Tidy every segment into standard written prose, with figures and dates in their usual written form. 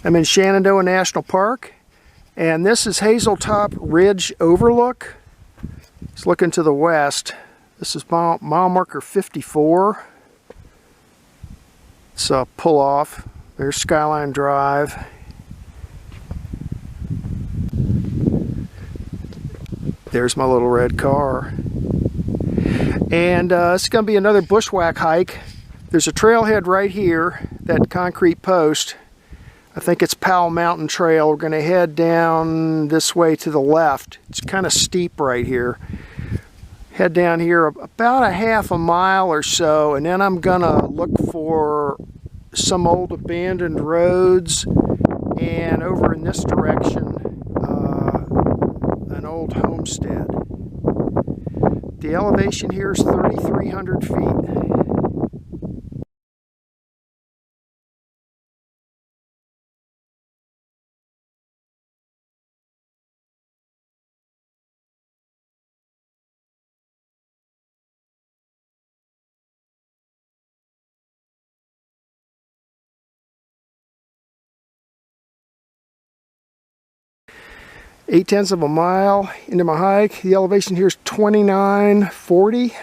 I'm in Shenandoah National Park, and this is Hazeltop Ridge Overlook. It's looking to the west. This is mile marker 54. It's a pull off. There's Skyline Drive. There's my little red car. And it's going to be another bushwhack hike. There's a trailhead right here, that concrete post. I think it's Powell Mountain Trail. We're going to head down this way to the left. It's kind of steep right here. Head down here about a half a mile or so, and then I'm going to look for some old abandoned roads, and over in this direction, an old homestead. The elevation here is 3,300 feet. Eight-tenths of a mile into my hike. The elevation here is 2940,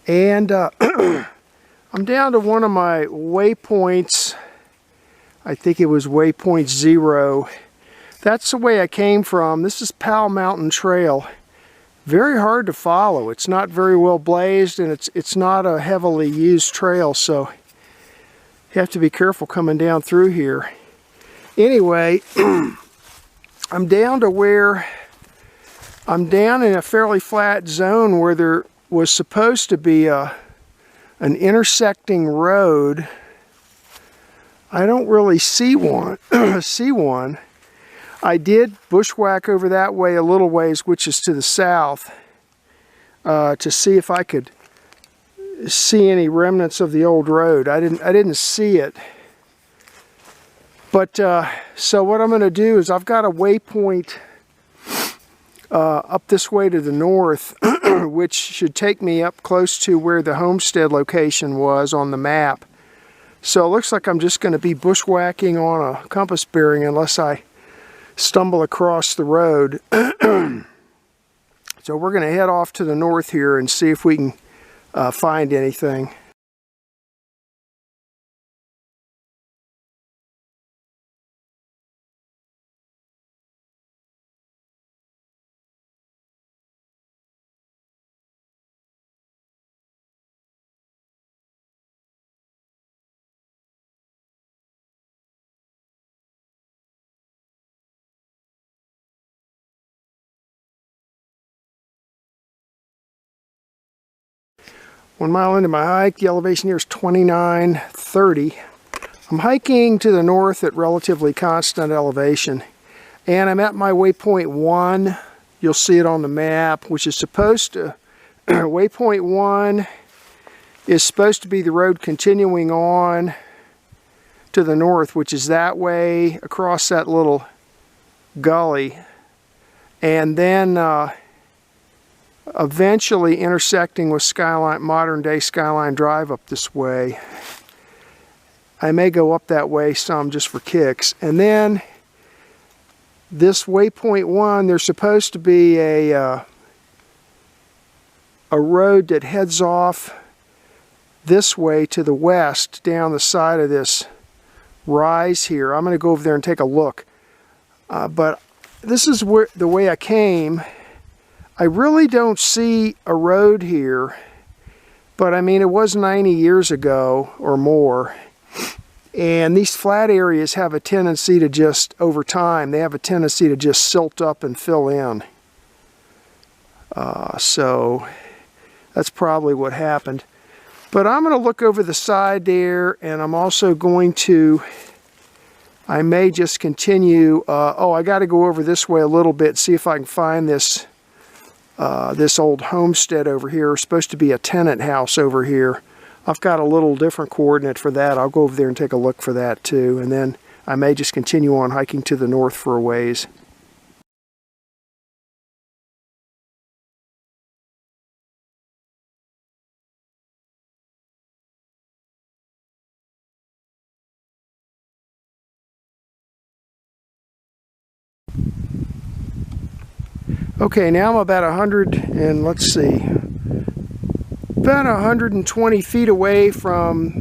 and I'm down to one of my waypoints. I think it was waypoint 0. That's the way I came from. This is Powell Mountain Trail. Very hard to follow. It's not very well blazed, and it's not a heavily used trail, so you have to be careful coming down through here. Anyway, I'm down to where I'm down in a fairly flat zone where there was supposed to be an intersecting road. I don't really see one. I did bushwhack over that way a little ways, which is to the south, to see if I could see any remnants of the old road. I didn't see it. But so what I'm going to do is I've got a waypoint up this way to the north, which should take me up close to where the homestead location was on the map. So it looks like I'm just going to be bushwhacking on a compass bearing unless I stumble across the road. So we're going to head off to the north here and see if we can find anything. One mile into my hike, the elevation here is 2930. I'm hiking to the north at relatively constant elevation, and I'm at my waypoint 1. You'll see it on the map, which is supposed to, waypoint 1 is supposed to be the road continuing on to the north, which is that way across that little gully, and then eventually intersecting with modern day Skyline Drive up this way. I may go up that way some just for kicks. And then this waypoint 1, there's supposed to be a road that heads off this way to the west down the side of this rise here. I'm going to go over there and take a look. But this is the way I came. I really don't see a road here, but I mean, it was 90 years ago or more, and these flat areas have a tendency to just, over time, they have a tendency to just silt up and fill in. So that's probably what happened. But I'm going to look over the side there, and I'm also going to, I may just continue, oh, I got to go over this way a little bit, see if I can find this old homestead over here. It's supposed to be a tenant house over here. I've got a little different coordinate for that. I'll go over there and take a look for that too, and then I may just continue on hiking to the north for a ways. Okay, now I'm about 100 and let's see, about 120 feet away from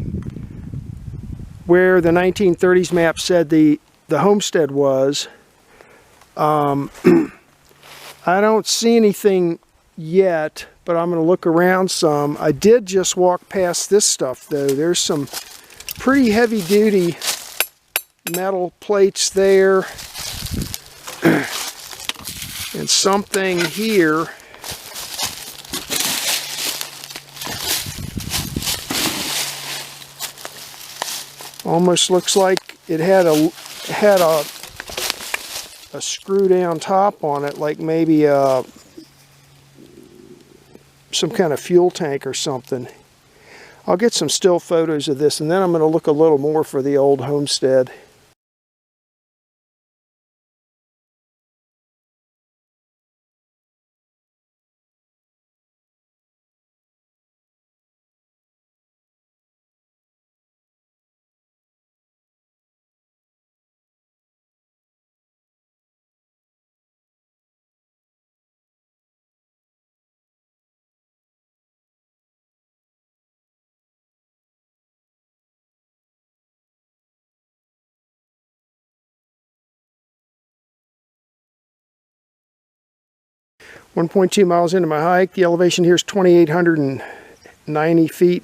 where the 1930s map said the homestead was. I don't see anything yet, but I'm going to look around some. I did just walk past this stuff though. There's some pretty heavy duty metal plates there and something here. Almost looks like it had a screw down top on it, like maybe some kind of fuel tank or something. I'll get some still photos of this, and then I'm going to look a little more for the old homestead. .2 miles into my hike. The elevation here is 2,890 feet.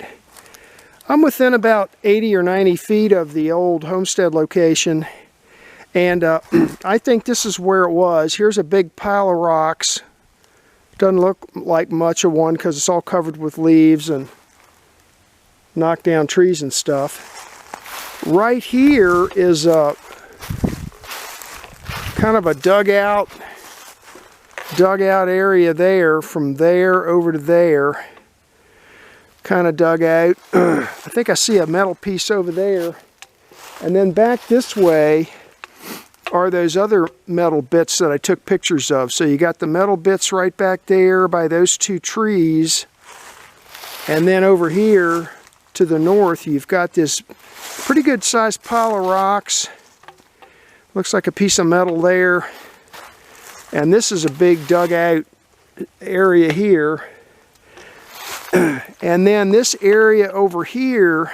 I'm within about 80 or 90 feet of the old homestead location, and I think this is where it was. Here's a big pile of rocks. Doesn't look like much of one because it's all covered with leaves and knocked down trees and stuff. Right here is kind of a dugout area there, from there over to there, kind of dug out. I think I see a metal piece over there, and then back this way are those other metal bits that I took pictures of. So you got the metal bits right back there by those two trees, and then over here to the north you've got this pretty good sized pile of rocks. Looks like a piece of metal there. And this is a big dugout area here. And then this area over here,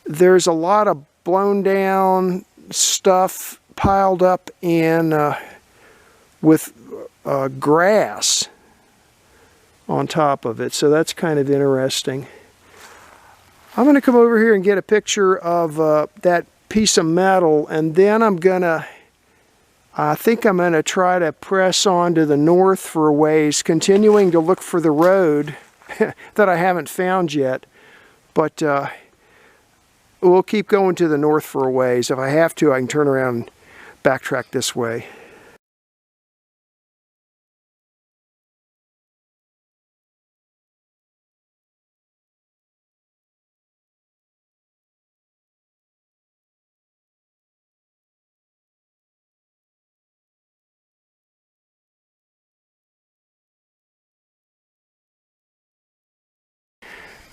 there's a lot of blown down stuff piled up in with grass on top of it. So that's kind of interesting. I'm going to come over here and get a picture of that piece of metal, and then I think I'm going to try to press on to the north for a ways, continuing to look for the road that I haven't found yet. But we'll keep going to the north for a ways. If I have to, I can turn around and backtrack this way.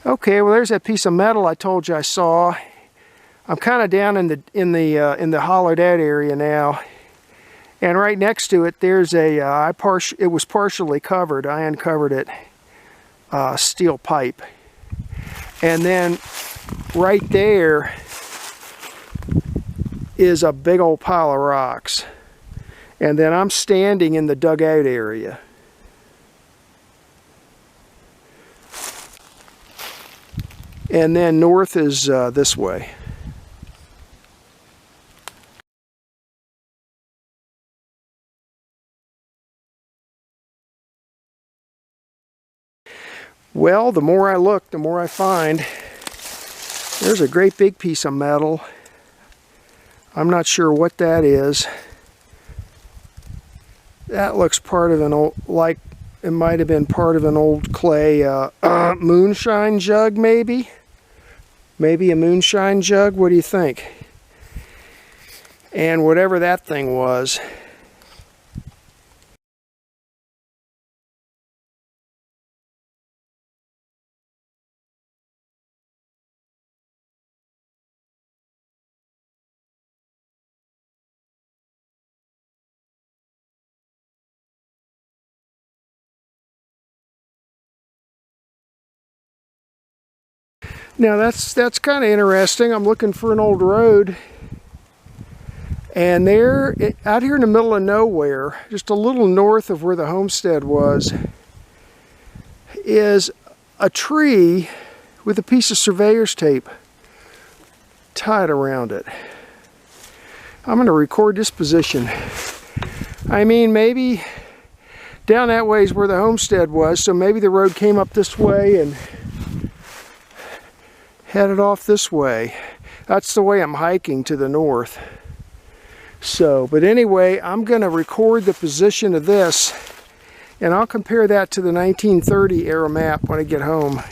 Okay, well there's that piece of metal I told you I saw. I'm kind of down in the hollowed out area now, and right next to it there's a it was partially covered. I uncovered it, steel pipe, and then right there is a big old pile of rocks, and then I'm standing in the dugout area. And then north is this way. Well, the more I look, the more I find. There's a great big piece of metal. I'm not sure what that is. That looks part of an old, like it might have been part of an old clay moonshine jug, maybe? Maybe a moonshine jug? What do you think? And whatever that thing was, Now that's kind of interesting. I'm looking for an old road, and there, out here in the middle of nowhere, just a little north of where the homestead was, is a tree with a piece of surveyor's tape tied around it. I'm going to record this position. I mean, maybe down that way is where the homestead was, so maybe the road came up this way and headed off this way. That's the way I'm hiking to the north. So, but anyway, I'm going to record the position of this, and I'll compare that to the 1930 era map when I get home.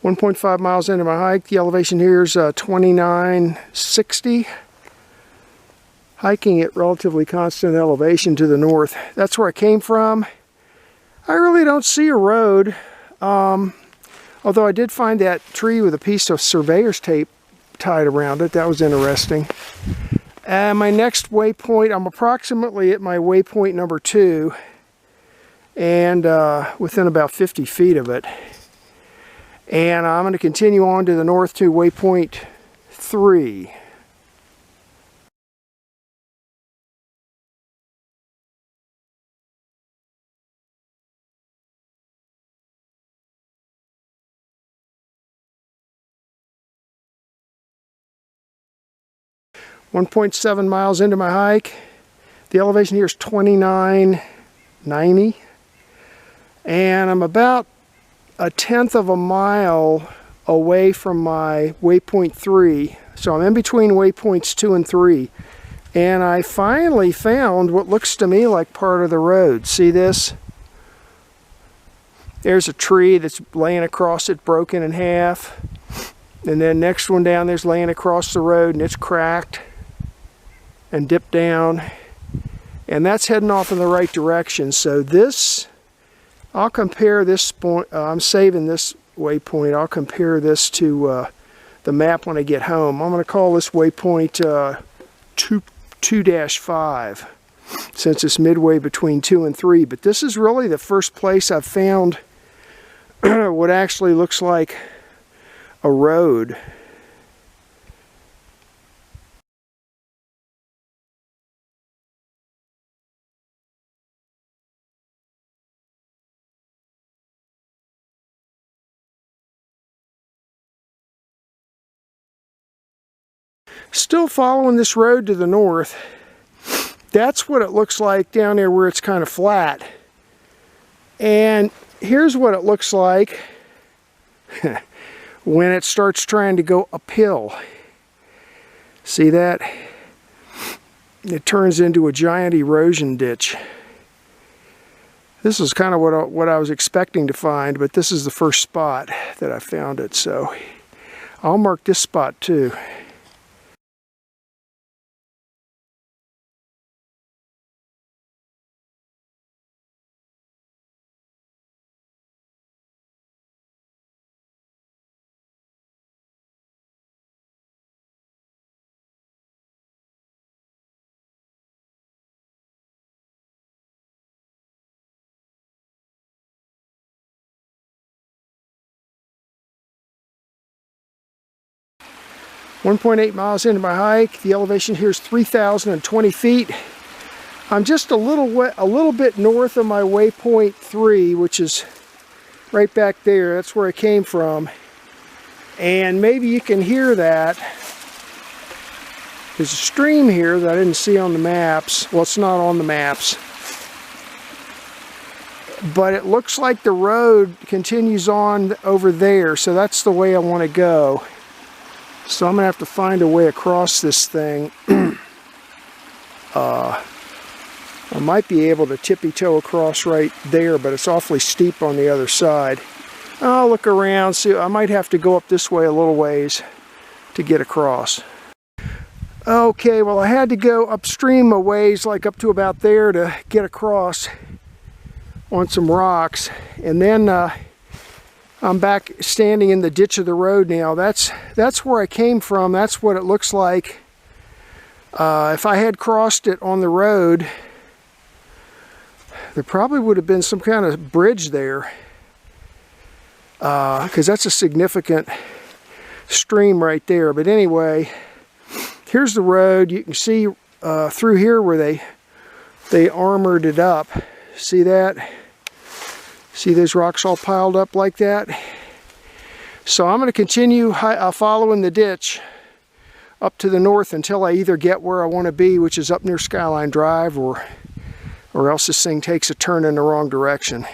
.5 miles into my hike. The elevation here is 2960. Hiking at relatively constant elevation to the north. That's where I came from. I really don't see a road, although I did find that tree with a piece of surveyor's tape tied around it. That was interesting. And my next waypoint, I'm approximately at my waypoint number 2, and within about 50 feet of it. And I'm going to continue on to the north to waypoint 3. .7 miles into my hike. The elevation here is 2990. And I'm about 1/10 of a mile away from my waypoint 3. So I'm in between waypoints 2 and 3. And I finally found what looks to me like part of the road. See this? There's a tree that's laying across it, broken in half. And then next one down there's laying across the road, and it's cracked and dipped down. And that's heading off in the right direction. So this, I'll compare this point, I'm saving this waypoint, I'll compare this to the map when I get home. I'm going to call this waypoint 2-5, since it's midway between 2 and 3. But this is really the first place I've found what actually looks like a road. Still following this road to the north. That's what it looks like down there where it's kind of flat. And here's what it looks like when it starts trying to go uphill. See that? It turns into a giant erosion ditch. This is kind of what I was expecting to find, but this is the first spot that I found it. So I'll mark this spot too. .8 miles into my hike. The elevation here is 3,020 feet. I'm just a little bit north of my waypoint 3, which is right back there. That's where I came from. And maybe you can hear that. There's a stream here that I didn't see on the maps. Well, it's not on the maps. But it looks like the road continues on over there, so that's the way I want to go. So I'm going to have to find a way across this thing. I might be able to tippy-toe across right there, but it's awfully steep on the other side. I'll look around, see, I might have to go up this way a little ways to get across. Okay, well I had to go upstream a ways, like up to about there, to get across on some rocks. And then I I'm back standing in the ditch of the road now. That's where I came from. That's what it looks like. If I had crossed it on the road, there probably would have been some kind of bridge there, because that's a significant stream right there. But anyway, here's the road. You can see through here where they armored it up. See that? See those rocks all piled up like that? So I'm going to continue following the ditch up to the north until I either get where I want to be, which is up near Skyline Drive, or else this thing takes a turn in the wrong direction.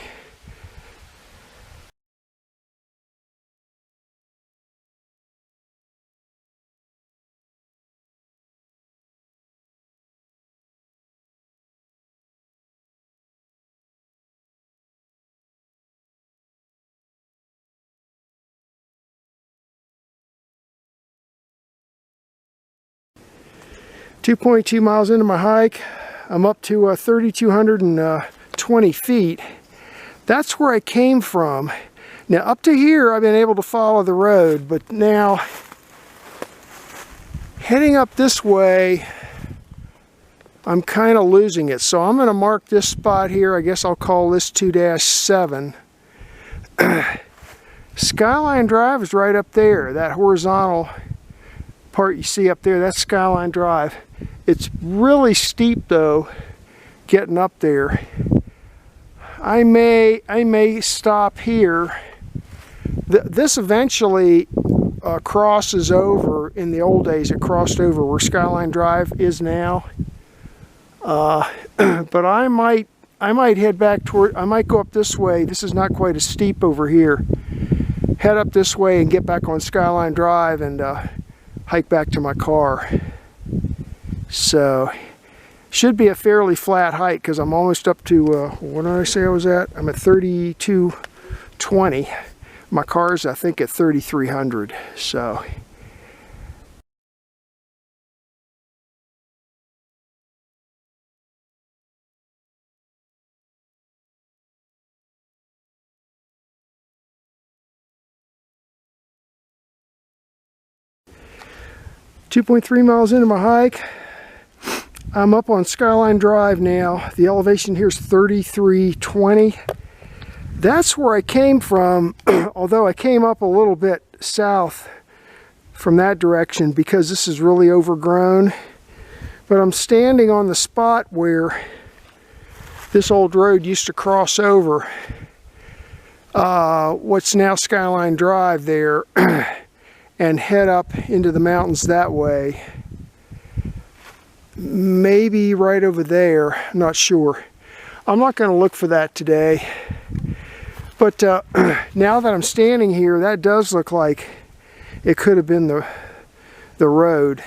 .2 miles into my hike, I'm up to 3,220 feet. That's where I came from. Now up to here I've been able to follow the road, but now heading up this way I'm kind of losing it. So I'm going to mark this spot here. I guess I'll call this 2-7. Skyline Drive is right up there. That horizontal part you see up there, that's Skyline Drive. It's really steep though, getting up there. I may stop here. This eventually crosses over. In the old days it crossed over where Skyline Drive is now. But I might head back toward, I might go up this way. This is not quite as steep over here. Head up this way and get back on Skyline Drive and hike back to my car. So should be a fairly flat hike because I'm almost up to what did I say I was at? I'm at 3,220. My car's I think at 3,300. So .3 miles into my hike. I'm up on Skyline Drive now. The elevation here is 3,320. That's where I came from, although I came up a little bit south from that direction because this is really overgrown. But I'm standing on the spot where this old road used to cross over what's now Skyline Drive there and head up into the mountains that way. Maybe right over there, I'm not sure. I'm not going to look for that today. But now that I'm standing here, that does look like it could have been the road.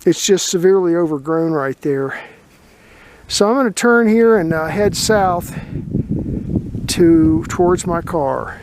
It's just severely overgrown right there. So I'm going to turn here and head south towards my car.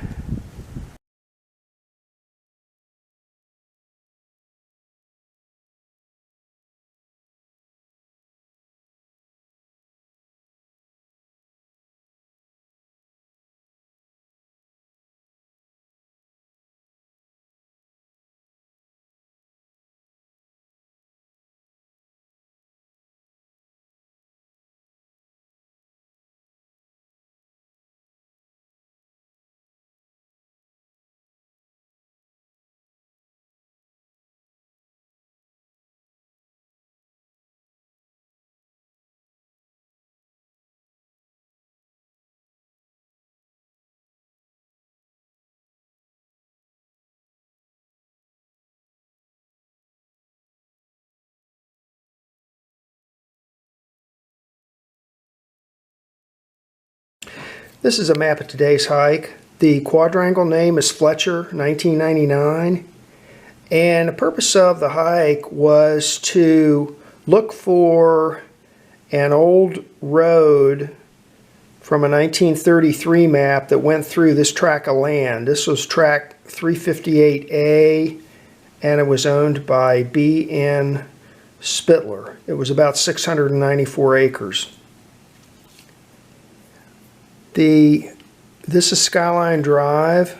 This is a map of today's hike. The quadrangle name is Fletcher, 1999. And the purpose of the hike was to look for an old road from a 1933 map that went through this tract of land. This was tract 358A, and it was owned by B.N. Spittler. It was about 694 acres. The This is Skyline Drive,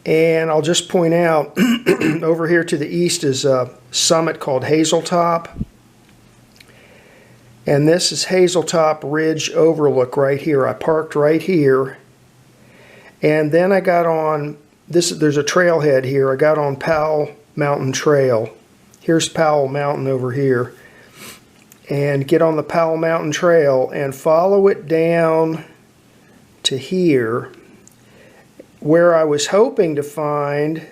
and I'll just point out over here to the east is a summit called Hazeltop, and this is Hazeltop Ridge Overlook right here. I parked right here, and then I got on this. There's a trailhead here. I got on Powell Mountain Trail. Here's Powell Mountain over here, and get on the Powell Mountain Trail and follow it down to here, where I was hoping to find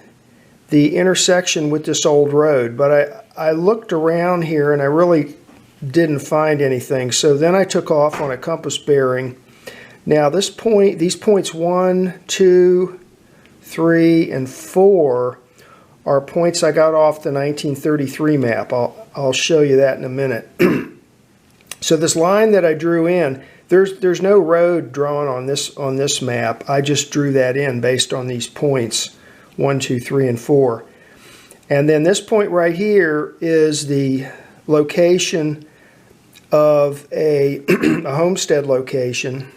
the intersection with this old road, but I looked around here and I really didn't find anything. So then I took off on a compass bearing. Now these points 1, 2, 3, and 4 are points I got off the 1933 map. I'll show you that in a minute. So this line that I drew in, there's no road drawn on this map. I just drew that in based on these points 1, 2, 3, and 4. And then this point right here is the location of a homestead location.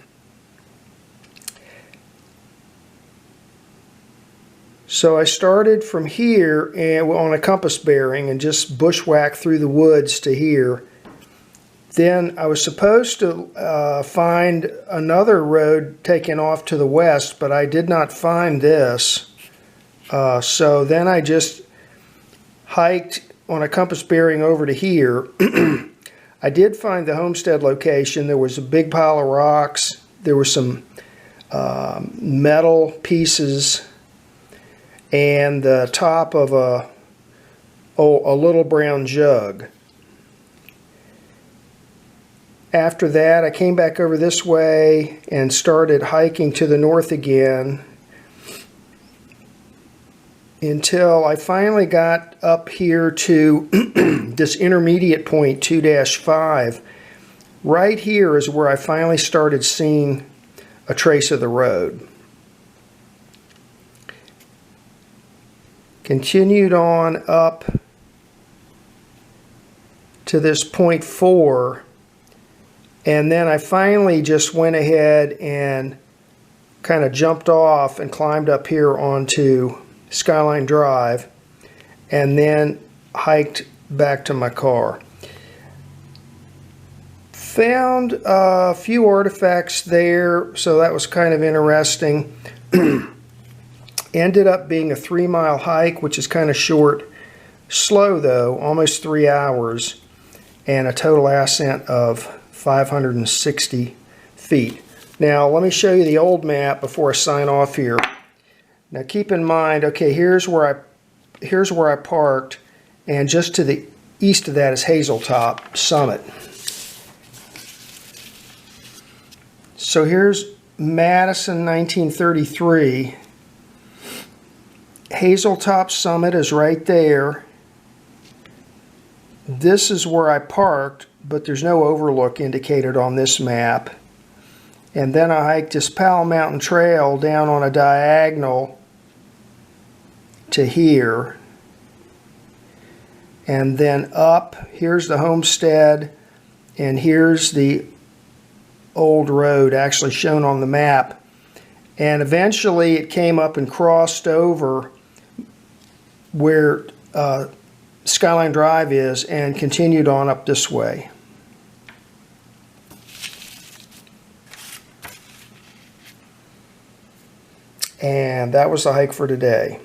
So I started from here and on a compass bearing and just bushwhacked through the woods to here. Then I was supposed to find another road taking off to the west, but I did not find this. So then I just hiked on a compass bearing over to here. I did find the homestead location. There was a big pile of rocks. There were some metal pieces and the top of a little brown jug. After that, I came back over this way and started hiking to the north again until I finally got up here to this intermediate point 2-5. Right here is where I finally started seeing a trace of the road. Continued on up to this point 4, and then I finally just went ahead and kind of jumped off and climbed up here onto Skyline Drive and then hiked back to my car. Found a few artifacts there, so that was kind of interesting. Ended up being a 3-mile hike, which is kind of short. Slow though, almost 3 hours, and a total ascent of 560 feet. Now let me show you the old map before I sign off here. Now keep in mind, okay, here's where I parked, and just to the east of that is Hazeltop Summit. So here's Madison 1933. Hazeltop Summit is right there. This is where I parked, but there's no overlook indicated on this map. And then I hiked this Powell Mountain Trail down on a diagonal to here. And then up, here's the homestead, and here's the old road actually shown on the map. And eventually it came up and crossed over where Skyline Drive is and continued on up this way. And that was the hike for today.